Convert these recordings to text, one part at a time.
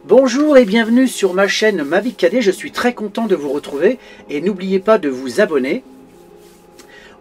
Bonjour et bienvenue sur ma chaîne Ma Vie de Cadet, je suis très content de vous retrouver et n'oubliez pas de vous abonner.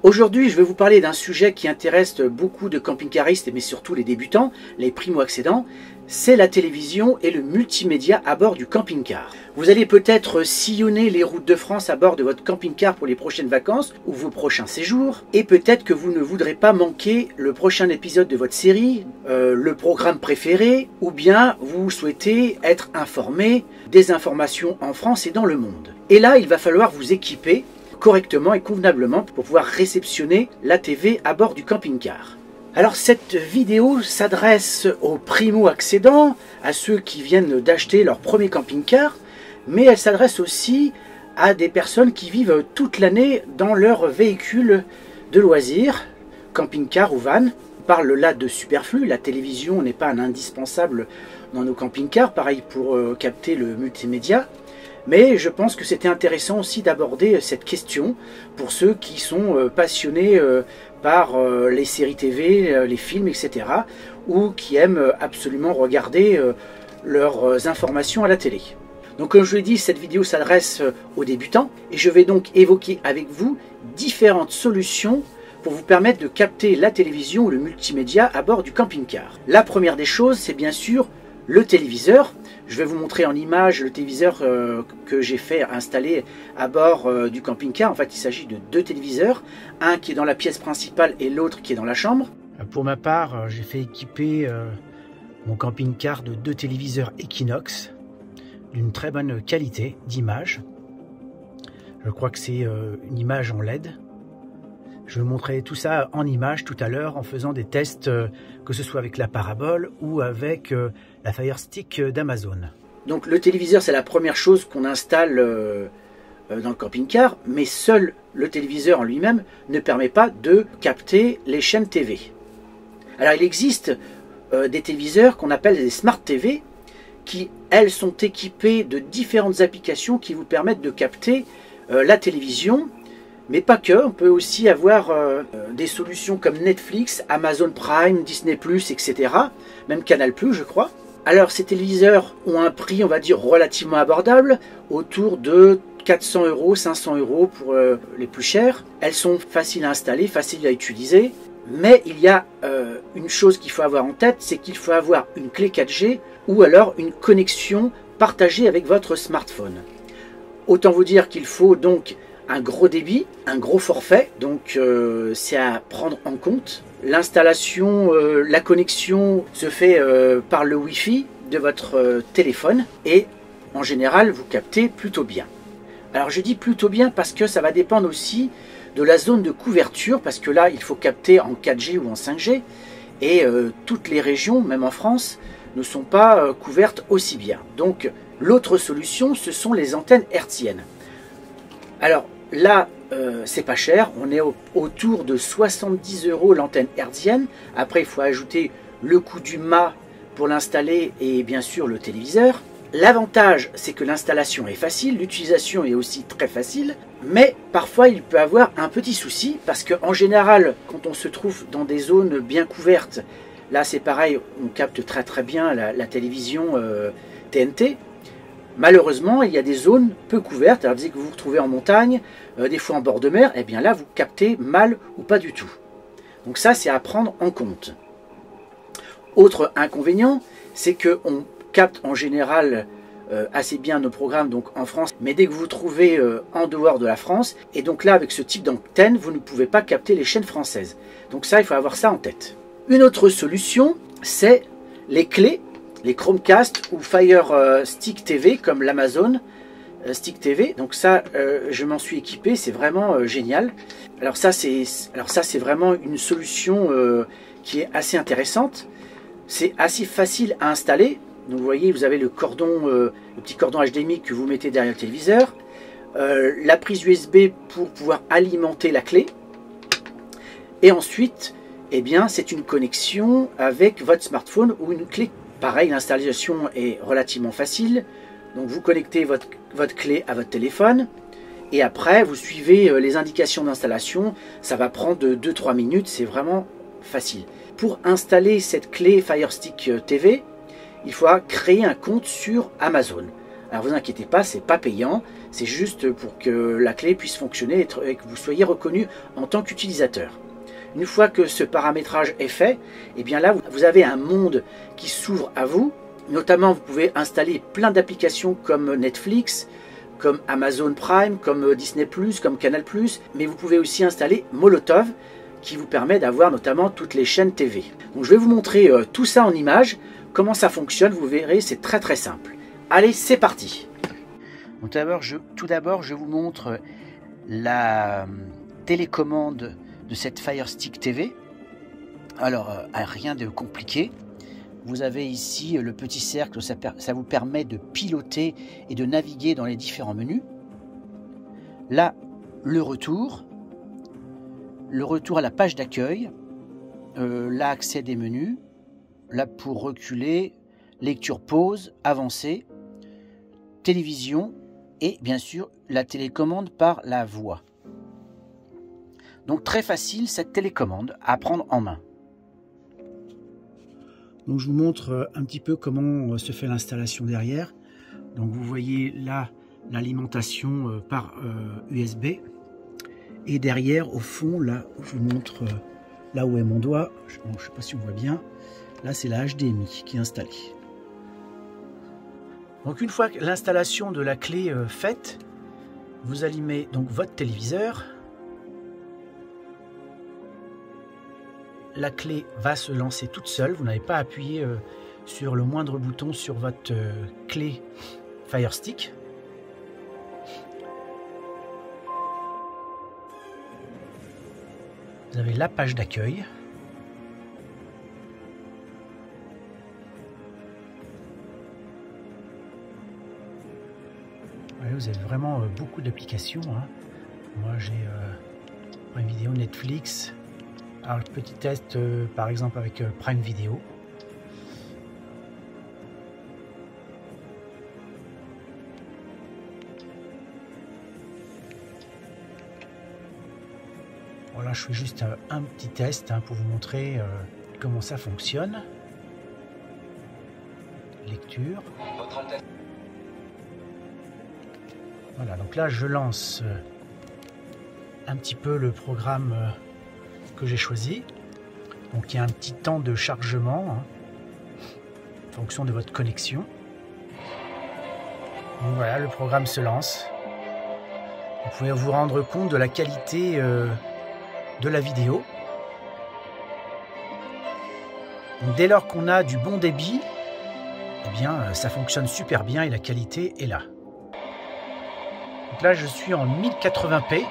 Aujourd'hui je vais vous parler d'un sujet qui intéresse beaucoup de camping-caristes mais surtout les débutants, les primo-accédants, c'est la télévision et le multimédia à bord du camping-car. Vous allez peut-être sillonner les routes de France à bord de votre camping-car pour les prochaines vacances ou vos prochains séjours et peut-être que vous ne voudrez pas manquer le prochain épisode de votre série, le programme préféré ou bien vous souhaitez être informé des informations en France et dans le monde. Et là il va falloir vous équiper correctement et convenablement pour pouvoir réceptionner la TV à bord du camping-car. Alors cette vidéo s'adresse aux primo-accédants, à ceux qui viennent d'acheter leur premier camping-car, mais elle s'adresse aussi à des personnes qui vivent toute l'année dans leur véhicule de loisirs, camping-car ou van. On parle là de superflu, la télévision n'est pas un indispensable dans nos camping-cars, pareil pour capter le multimédia. Mais je pense que c'était intéressant aussi d'aborder cette question pour ceux qui sont passionnés par les séries TV, les films, etc. ou qui aiment absolument regarder leurs informations à la télé. Donc comme je vous l'ai dit, cette vidéo s'adresse aux débutants et je vais donc évoquer avec vous différentes solutions pour vous permettre de capter la télévision ou le multimédia à bord du camping-car. La première des choses, c'est bien sûr le téléviseur. Je vais vous montrer en image le téléviseur que j'ai fait installer à bord du camping-car. En fait, il s'agit de deux téléviseurs, un qui est dans la pièce principale et l'autre qui est dans la chambre. Pour ma part, j'ai fait équiper mon camping-car de deux téléviseurs Equinox d'une très bonne qualité d'image. Je crois que c'est une image en LED. Je vais vous montrer tout ça en image tout à l'heure en faisant des tests, que ce soit avec la parabole ou avec la Fire Stick d'Amazon. Donc le téléviseur, c'est la première chose qu'on installe dans le camping-car, mais seul le téléviseur en lui-même ne permet pas de capter les chaînes TV. Alors il existe des téléviseurs qu'on appelle des Smart TV, qui elles sont équipées de différentes applications qui vous permettent de capter la télévision. Mais pas que, on peut aussi avoir des solutions comme Netflix, Amazon Prime, Disney+, etc. Même Canal+, je crois. Alors ces téléviseurs ont un prix, on va dire, relativement abordable, autour de 400 €, 500 € pour les plus chers. Elles sont faciles à installer, faciles à utiliser. Mais il y a une chose qu'il faut avoir en tête, c'est qu'il faut avoir une clé 4G ou alors une connexion partagée avec votre smartphone. Autant vous dire qu'il faut donc un gros débit, un gros forfait, donc c'est à prendre en compte. L'installation, la connexion se fait par le Wi-Fi de votre téléphone et en général vous captez plutôt bien. Alors je dis plutôt bien parce que ça va dépendre aussi de la zone de couverture, parce que là il faut capter en 4G ou en 5G et toutes les régions, même en France, ne sont pas couvertes aussi bien. Donc l'autre solution, ce sont les antennes hertziennes. Alors là, c'est pas cher, on est autour de 70 € l'antenne hertzienne. Après, il faut ajouter le coût du mât pour l'installer et bien sûr le téléviseur. L'avantage, c'est que l'installation est facile, l'utilisation est aussi très facile, mais parfois il peut avoir un petit souci parce qu'en général, quand on se trouve dans des zones bien couvertes, là c'est pareil, on capte très bien la télévision TNT. Malheureusement, il y a des zones peu couvertes. Alors, dès que vous vous retrouvez en montagne, des fois en bord de mer, et bien là, vous captez mal ou pas du tout. Donc ça, c'est à prendre en compte. Autre inconvénient, c'est qu'on capte en général assez bien nos programmes donc en France, mais dès que vous vous trouvez en dehors de la France, et donc là, avec ce type d'antenne, vous ne pouvez pas capter les chaînes françaises. Donc ça, il faut avoir ça en tête. Une autre solution, c'est les clés. Les Chromecast ou Fire Stick TV comme l'Amazon Stick TV. Donc ça, je m'en suis équipé, c'est vraiment génial. Alors ça, c'est vraiment une solution qui est assez intéressante. C'est assez facile à installer. Donc vous voyez, vous avez le cordon, le petit cordon HDMI que vous mettez derrière le téléviseur, la prise USB pour pouvoir alimenter la clé, et ensuite, eh bien, c'est une connexion avec votre smartphone ou une clé. Pareil, l'installation est relativement facile. Donc vous connectez votre clé à votre téléphone et après vous suivez les indications d'installation. Ça va prendre 2-3 minutes, c'est vraiment facile. Pour installer cette clé Fire Stick TV, il faudra créer un compte sur Amazon. Alors vous inquiétez pas, c'est pas payant, c'est juste pour que la clé puisse fonctionner et que vous soyez reconnu en tant qu'utilisateur. Une fois que ce paramétrage est fait, et bien là vous avez un monde qui s'ouvre à vous. Notamment, vous pouvez installer plein d'applications comme Netflix, comme Amazon Prime, comme Disney+, comme Canal+, mais vous pouvez aussi installer Molotov, qui vous permet d'avoir notamment toutes les chaînes TV. Donc je vais vous montrer tout ça en images, comment ça fonctionne, vous verrez, c'est très très simple. Allez, c'est parti. Donc, tout d'abord, je vous montre la télécommande de cette Fire Stick TV. Alors, rien de compliqué. Vous avez ici le petit cercle, ça vous permet de piloter et de naviguer dans les différents menus. Là, le retour à la page d'accueil, là, accès des menus, là pour reculer, lecture pause, avancer, télévision et bien sûr la télécommande par la voix. Donc très facile cette télécommande à prendre en main. Donc je vous montre un petit peu comment se fait l'installation derrière. Donc vous voyez là l'alimentation par USB. Et derrière au fond, là je vous montre là où est mon doigt. Je ne sais pas si on voit bien. Là c'est la HDMI qui est installée. Donc une fois que l'installation de la clé faite, vous allumez donc votre téléviseur. La clé va se lancer toute seule. Vous n'avez pas appuyé sur le moindre bouton sur votre clé Fire Stick. Vous avez la page d'accueil. Vous avez vraiment beaucoup d'applications. Hein. Moi j'ai Prime Video, Netflix. Alors petit test par exemple avec Prime Video. Voilà, je fais juste un petit test pour vous montrer comment ça fonctionne. Lecture. Voilà, donc là je lance un petit peu le programme que j'ai choisi. Donc il y a un petit temps de chargement en fonction de votre connexion. Donc voilà, le programme se lance. Vous pouvez vous rendre compte de la qualité de la vidéo. Donc, dès lors qu'on a du bon débit, eh bien ça fonctionne super bien et la qualité est là. Donc là je suis en 1080p.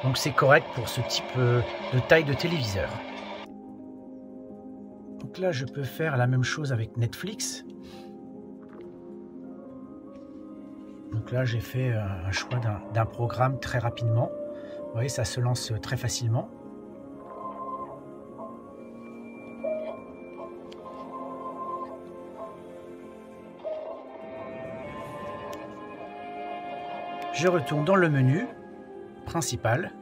Donc c'est correct pour ce type de taille de téléviseur. Donc là je peux faire la même chose avec Netflix. Donc là j'ai fait un choix d'un programme très rapidement. Vous voyez, ça se lance très facilement. Je retourne dans le menu principal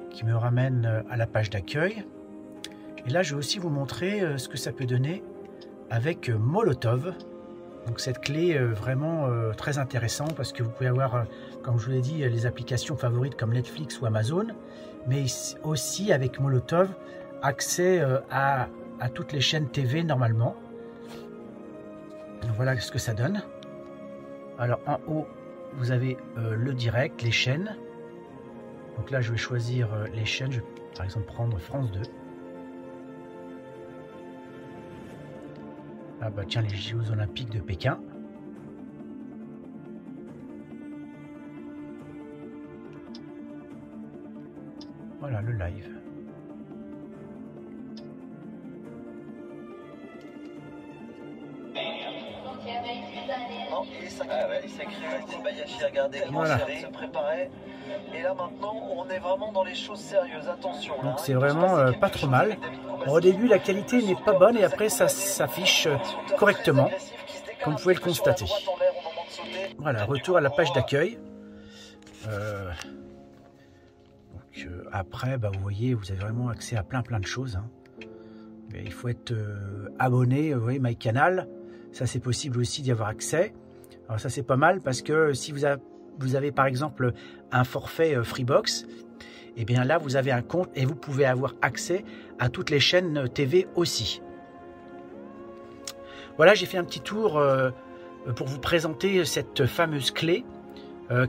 qui me ramène à la page d'accueil. Et là, je vais aussi vous montrer ce que ça peut donner avec Molotov. Donc cette clé vraiment très intéressante parce que vous pouvez avoir, comme je vous l'ai dit, les applications favorites comme Netflix ou Amazon, mais aussi avec Molotov, accès à toutes les chaînes TV normalement. Donc voilà ce que ça donne. Alors en haut, vous avez le direct, les chaînes. Donc là, je vais choisir les chaînes. Je vais par exemple prendre France 2. Ah bah tiens, les Jeux Olympiques de Pékin. Voilà le live. Voilà. Et là maintenant, on est vraiment dans les choses sérieuses. Attention. Donc c'est vraiment pas trop mal. Bon, au début, la qualité n'est pas bonne et après, ça s'affiche correctement, comme vous pouvez le constater. Voilà, retour à la page d'accueil. Après, bah, vous voyez, vous avez vraiment accès à plein de choses. Hein. Il faut être abonné, vous voyez, MyCanal. Ça, c'est possible aussi d'y avoir accès. Alors ça, c'est pas mal parce que si vous avez par exemple un forfait Freebox, et bien là, vous avez un compte et vous pouvez avoir accès à toutes les chaînes TV aussi. Voilà, j'ai fait un petit tour pour vous présenter cette fameuse clé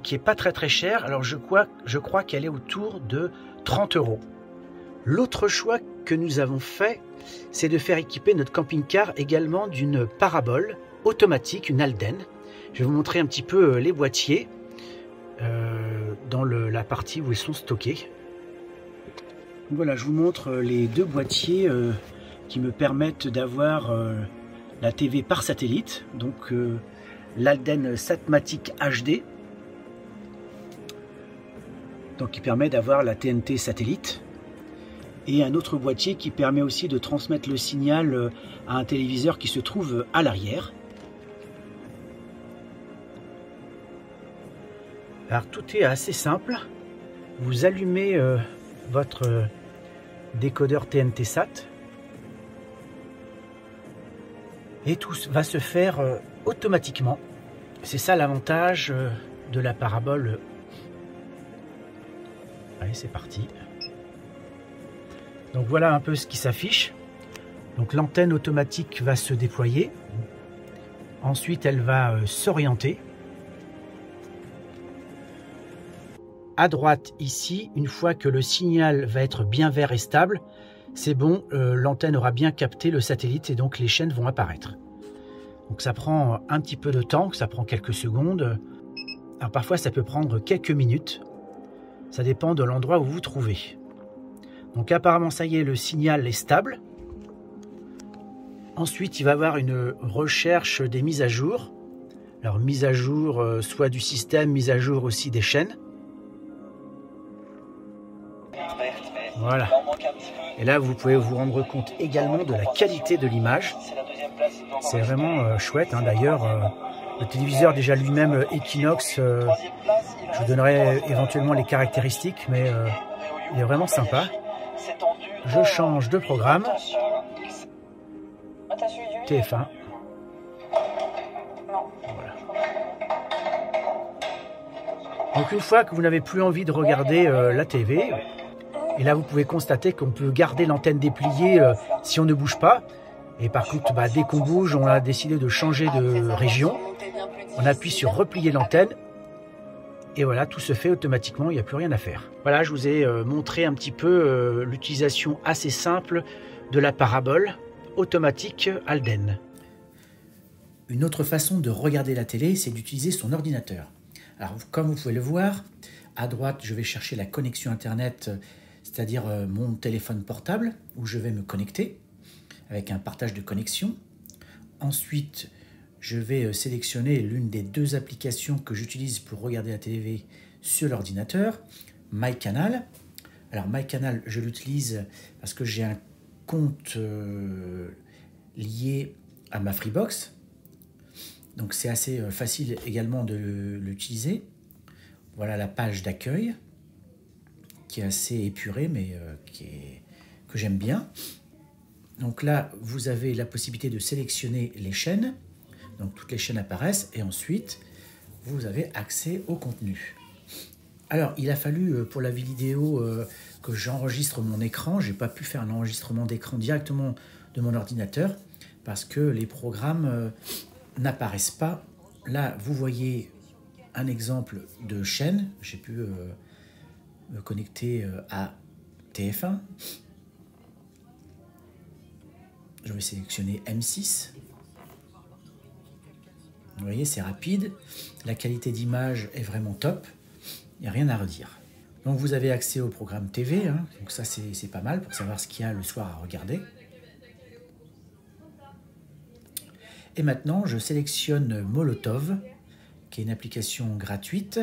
qui est pas très chère. Alors je crois qu'elle est autour de 30 €. L'autre choix que nous avons fait, c'est de faire équiper notre camping-car également d'une parabole automatique, une Halden. Je vais vous montrer un petit peu les boîtiers dans la partie où ils sont stockés. Voilà, je vous montre les deux boîtiers qui me permettent d'avoir la TV par satellite, donc l'Halden Satmatic HD, donc qui permet d'avoir la TNT satellite, et un autre boîtier qui permet aussi de transmettre le signal à un téléviseur qui se trouve à l'arrière. Alors tout est assez simple, vous allumez votre décodeur TNT Sat et tout va se faire automatiquement. C'est ça l'avantage de la parabole. Allez, c'est parti. Donc voilà un peu ce qui s'affiche. Donc l'antenne automatique va se déployer. Ensuite, elle va s'orienter. À droite, ici, une fois que le signal va être bien vert et stable, c'est bon, l'antenne aura bien capté le satellite et donc les chaînes vont apparaître. Donc ça prend un petit peu de temps, ça prend quelques secondes. Alors parfois, ça peut prendre quelques minutes. Ça dépend de l'endroit où vous vous trouvez. Donc apparemment, ça y est, le signal est stable. Ensuite, il va y avoir une recherche des mises à jour. Alors mise à jour soit du système, mise à jour aussi des chaînes. Voilà. Et là, vous pouvez vous rendre compte également de la qualité de l'image. C'est vraiment chouette. Hein. D'ailleurs, le téléviseur déjà lui-même Equinox, je vous donnerai éventuellement les caractéristiques, mais il est vraiment sympa. Je change de programme. TF1. Voilà. Donc une fois que vous n'avez plus envie de regarder la TV, et là vous pouvez constater qu'on peut garder l'antenne dépliée si on ne bouge pas. Et par contre, dès qu'on bouge, on a décidé de changer de région. On appuie sur replier l'antenne. Et voilà, tout se fait automatiquement, il n'y a plus rien à faire. Voilà, je vous ai montré un petit peu l'utilisation assez simple de la parabole automatique Halden. Une autre façon de regarder la télé, c'est d'utiliser son ordinateur. Alors, comme vous pouvez le voir, à droite, je vais chercher la connexion Internet, c'est-à-dire mon téléphone portable, où je vais me connecter avec un partage de connexion. Ensuite, je vais sélectionner l'une des deux applications que j'utilise pour regarder la télé sur l'ordinateur, MyCanal. Alors MyCanal, je l'utilise parce que j'ai un compte lié à ma Freebox. Donc c'est assez facile également de l'utiliser. Voilà la page d'accueil qui est assez épurée mais que j'aime bien. Donc là, vous avez la possibilité de sélectionner les chaînes. Donc toutes les chaînes apparaissent et ensuite, vous avez accès au contenu. Alors, il a fallu pour la vidéo que j'enregistre mon écran. Je n'ai pas pu faire un enregistrement d'écran directement de mon ordinateur parce que les programmes n'apparaissent pas. Là, vous voyez un exemple de chaîne. J'ai pu me connecter à TF1. Je vais sélectionner M6. Vous voyez, c'est rapide. La qualité d'image est vraiment top. Il n'y a rien à redire. Donc vous avez accès au programme TV. Hein. Donc ça, c'est pas mal pour savoir ce qu'il y a le soir à regarder. Et maintenant, je sélectionne Molotov, qui est une application gratuite.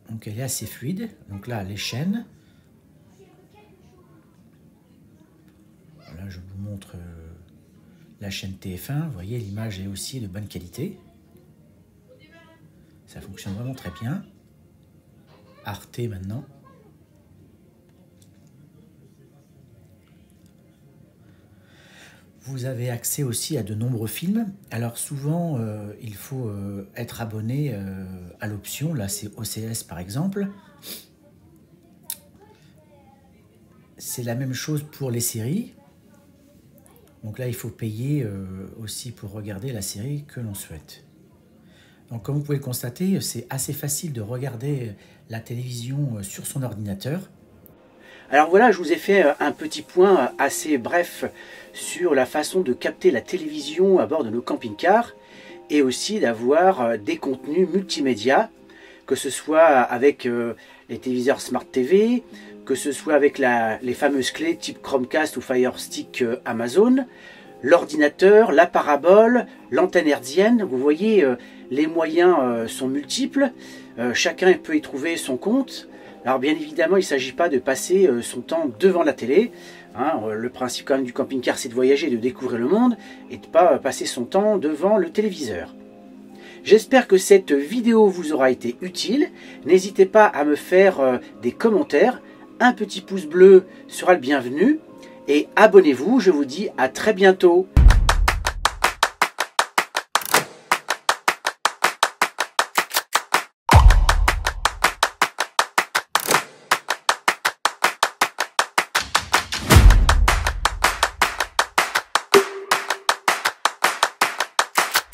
Donc elle est assez fluide. Donc là, les chaînes. Voilà, je vous montre la chaîne TF1. Vous voyez, l'image est aussi de bonne qualité. Ça fonctionne vraiment très bien. Arte maintenant. Vous avez accès aussi à de nombreux films. Alors souvent, il faut être abonné à l'option. Là, c'est OCS par exemple. C'est la même chose pour les séries. Donc là, il faut payer aussi pour regarder la série que l'on souhaite. Donc comme vous pouvez le constater, c'est assez facile de regarder la télévision sur son ordinateur. Alors voilà, je vous ai fait un petit point assez bref sur la façon de capter la télévision à bord de nos camping-cars et aussi d'avoir des contenus multimédia, que ce soit avec les téléviseurs Smart TV, que ce soit avec les fameuses clés type Chromecast ou Fire Stick Amazon, l'ordinateur, la parabole, l'antenne hertzienne. Vous voyez, les moyens sont multiples, chacun peut y trouver son compte. Alors bien évidemment, il ne s'agit pas de passer son temps devant la télé. Hein, le principe quand même du camping-car, c'est de voyager, de découvrir le monde et de ne pas passer son temps devant le téléviseur. J'espère que cette vidéo vous aura été utile. N'hésitez pas à me faire des commentaires. Un petit pouce bleu sera le bienvenu. Et abonnez-vous, je vous dis à très bientôt.